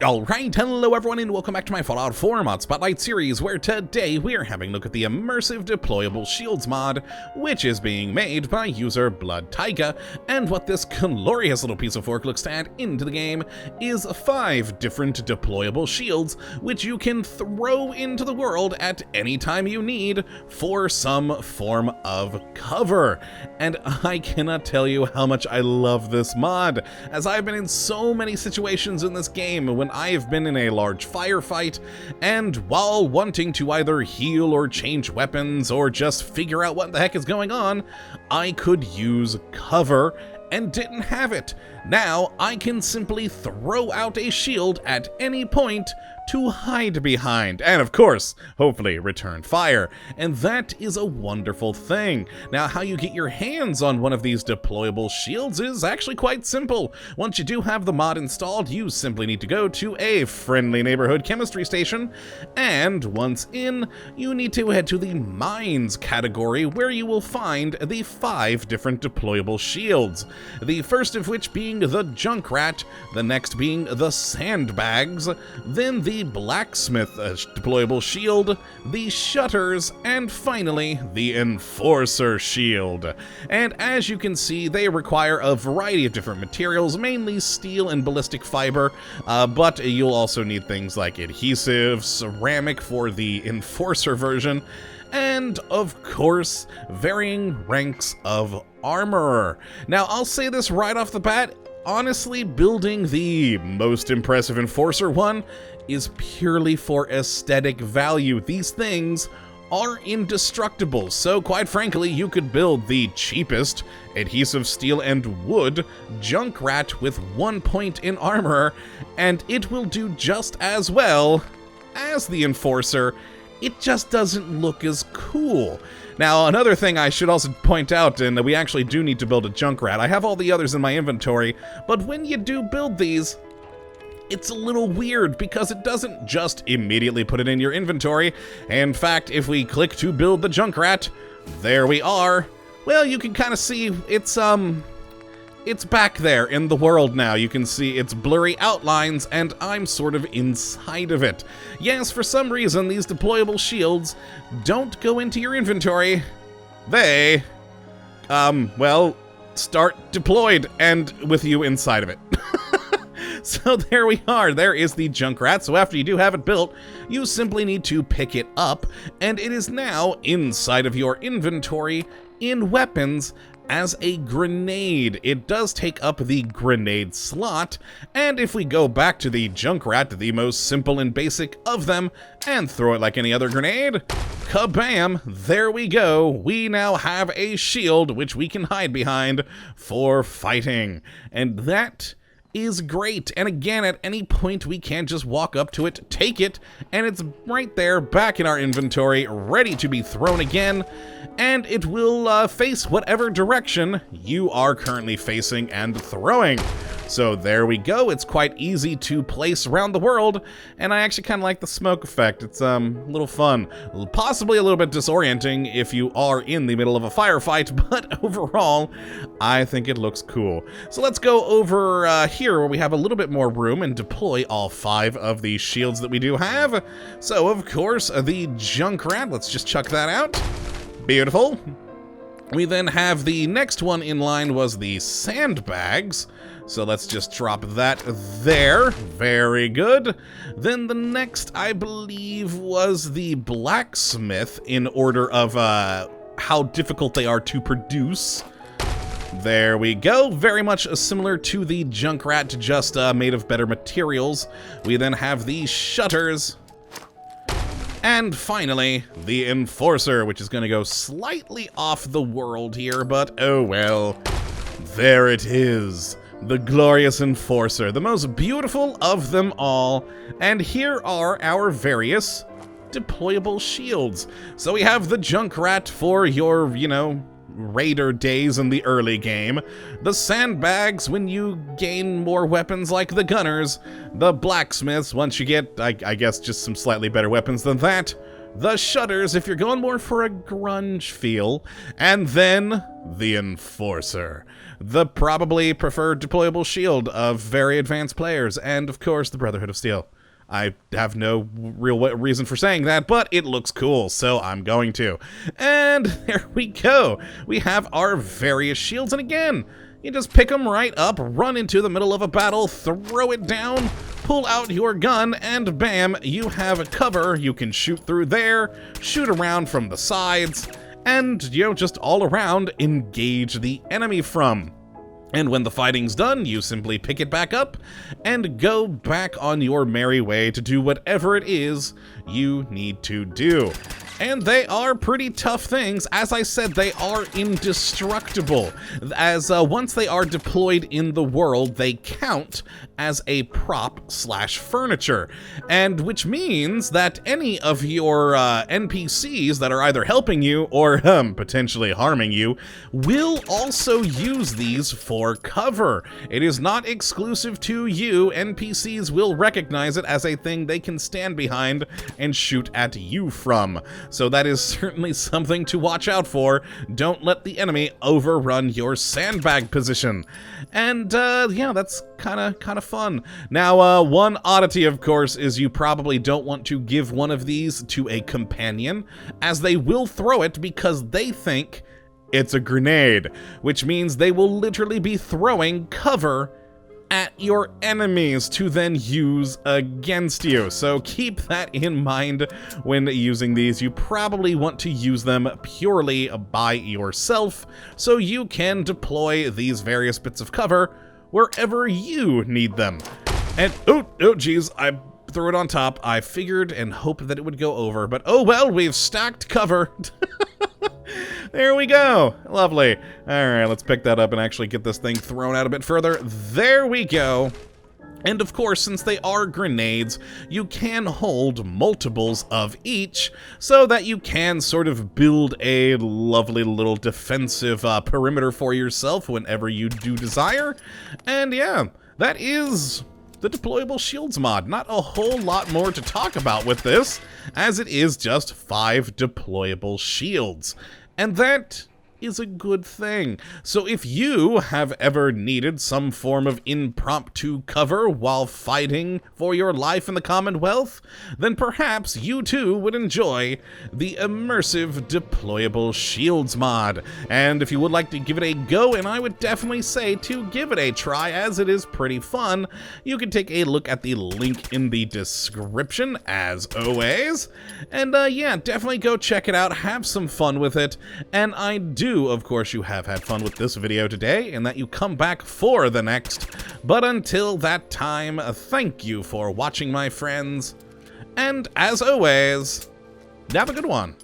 Alright, hello everyone and welcome back to my Fallout 4 mod spotlight series, where today we are having a look at the Immersive Deployable Shields mod, which is being made by user Blood Taiga, and what this glorious little piece of work looks to add into the game is 5 different deployable shields, which you can throw into the world at any time you need for some form of cover. And I cannot tell you how much I love this mod, as I've been in so many situations in this game when I have been in a large firefight, and while wanting to either heal or change weapons or just figure out what the heck is going on, I could use cover and didn't have it. Now I can simply throw out a shield at any point to hide behind, and of course, hopefully return fire, and that is a wonderful thing. Now, how you get your hands on one of these deployable shields is actually quite simple. Once you do have the mod installed, you simply need to go to a friendly neighborhood chemistry station, and once in, you need to head to the mines category, where you will find the 5 different deployable shields. The first of which being the Junkrat, the next being the Sandbags, then the Blacksmith deployable shield, the Shutters, and finally the Enforcer shield. And as you can see, they require a variety of different materials, mainly steel and ballistic fiber, but you'll also need things like adhesive, ceramic for the Enforcer version, and of course, varying ranks of armor. Now, I'll say this right off the bat, honestly, building the most impressive Enforcer one is purely for aesthetic value. These things are indestructible, so quite frankly, you could build the cheapest adhesive steel and wood Junkrat with 1 point in armor, and it will do just as well as the Enforcer. It just doesn't look as cool. Now, another thing I should also point out, and we actually do need to build a Junkrat. I have all the others in my inventory, but when you do build these, it's a little weird because it doesn't just immediately put it in your inventory. In fact, if we click to build the Junkrat, there we are. Well, you can kind of see it's back there in the world now. You can see its blurry outlines, and I'm sort of inside of it. Yes, for some reason, these deployable shields don't go into your inventory. They, well, start deployed and with you inside of it. So there we are, there is the Junkrat. So after you do have it built, you simply need to pick it up, and it is now inside of your inventory in weapons as a grenade. It does take up the grenade slot, and if we go back to the Junkrat, the most simple and basic of them, and throw it like any other grenade, kabam, there we go. We now have a shield which we can hide behind for fighting, and that is great. And again, at any point we can just walk up to it, take it, and it's right there back in our inventory, ready to be thrown again, and it will face whatever direction you are currently facing and throwing. So there we go. It's quite easy to place around the world, and I actually kind of like the smoke effect. It's a little fun, possibly a little bit disorienting if you are in the middle of a firefight, but overall, I think it looks cool. So let's go over here where we have a little bit more room and deploy all 5 of the shields that we do have. So of course, the Junkrat, let's just chuck that out. Beautiful. We then have the next one in line was the Sandbags. So let's just drop that there. Very good. Then the next, I believe, was the Blacksmith in order of how difficult they are to produce. There we go. Very much similar to the Junkrat, just made of better materials. We then have the Shutters. And finally, the Enforcer, which is going to go slightly off the world here, but oh well. There it is. The glorious Enforcer, the most beautiful of them all. And here are our various deployable shields. So we have the Junkrat for your, raider days in the early game, the Sandbags when you gain more weapons like the Gunners, the Blacksmiths once you get, I guess, just some slightly better weapons than that, the shutters if you're going more for a grunge feel, and then the Enforcer, the probably preferred deployable shield of very advanced players, and of course the Brotherhood of Steel. I have no real reason for saying that, but it looks cool, so I'm going to. And there we go. We have our various shields, and again, you just pick them right up, run into the middle of a battle, throw it down, pull out your gun, and bam, you have a cover. You can shoot through there, shoot around from the sides, and, just all around engage the enemy from. And when the fighting's done, you simply pick it back up and go back on your merry way to do whatever it is you need to do. And they are pretty tough things. As I said, they are indestructible. As once they are deployed in the world, they count as a prop/furniture. And which means that any of your NPCs that are either helping you or potentially harming you will also use these for cover. It is not exclusive to you. NPCs will recognize it as a thing they can stand behind and shoot at you from. So that is certainly something to watch out for. Don't let the enemy overrun your sandbag position. And yeah, that's kind of fun. Now, one oddity, of course, is you probably don't want to give one of these to a companion, as they will throw it because they think it's a grenade, which means they will literally be throwing cover at your enemies to then use against you. So keep that in mind when using these. You probably want to use them purely by yourself so you can deploy these various bits of cover wherever you need them. And oh geez, I threw it on top. I figured and hoped that it would go over, but oh well, we've stacked cover. There we go. Lovely. All right, let's pick that up and actually get this thing thrown out a bit further. There we go. And of course, since they are grenades, you can hold multiples of each so that you can sort of build a lovely little defensive perimeter for yourself whenever you do desire. And yeah, that is the Deployable Shields mod. Not a whole lot more to talk about with this, as it is just 5 deployable shields. And that is a good thing. So if you have ever needed some form of impromptu cover while fighting for your life in the Commonwealth, then perhaps you too would enjoy the Immersive Deployable Shields mod. And if you would like to give it a go, and I would definitely say to give it a try as it is pretty fun, you can take a look at the link in the description as always. And yeah, definitely go check it out, have some fun with it, and I do, of course, you have had fun with this video today and that you come back for the next. But until that time, thank you for watching, my friends, and as always, have a good one.